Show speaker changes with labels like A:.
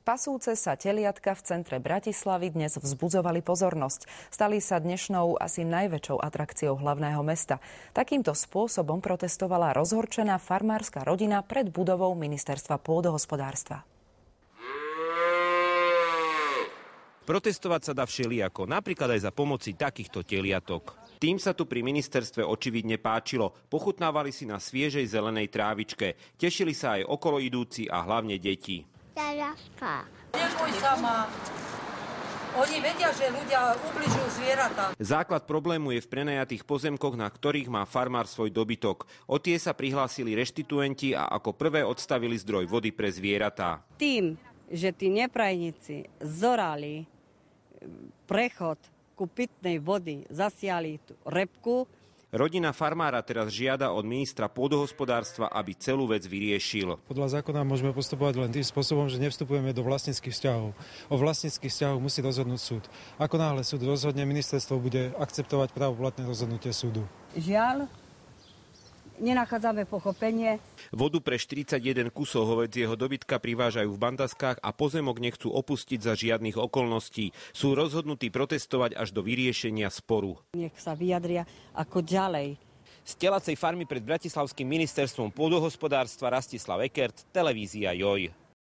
A: Pasúce sa teliatka v centre Bratislavy dnes vzbudzovali pozornosť. Stali sa dnešnou asi najväčšou atrakciou hlavného mesta. Takýmto spôsobom protestovala rozhorčená farmárska rodina pred budovou Ministerstva pôdohospodárstva.
B: Protestovať sa dá všelijako, napríklad aj za pomoci takýchto teliatok. Tým sa tu pri ministerstve očividne páčilo. Pochutnávali si na sviežej zelenej trávičke. Tešili sa aj okoloidúci a hlavne deti.
C: Neboj sama. Oni vedia, že ľudia ubližujú zvieratám.
B: Základ problému je v prenajatých pozemkoch, na ktorých má farmár svoj dobytok. O tie sa prihlásili reštituenti a ako prvé odstavili zdroj vody pre zvieratá.
D: Tým, že tí neprajníci zorali prechod ku pitnej vody, zasiali tú repku.
B: Rodina farmára teraz žiada od ministra pôdohospodárstva, aby celú vec vyriešil.
E: Podľa zákona môžeme postupovať len tým spôsobom, že nevstupujeme do vlastníckych vzťahov. O vlastníckych vzťahoch musí rozhodnúť súd. Ako náhle súd rozhodne, ministerstvo bude akceptovať právoplatné rozhodnutie súdu.
D: Žiaľ, nenachádzame pochopenie.
B: Vodu pre 41 kusov hovedzieho dobytka privážajú v bandaskách a pozemok nechcú opustiť za žiadnych okolností. Sú rozhodnutí protestovať až do vyriešenia sporu.
D: Nech sa vyjadria ako ďalej.
B: Z telacej farmy pred bratislavským ministerstvom pôdohospodárstva Rastislav Ekert, televízia JOJ.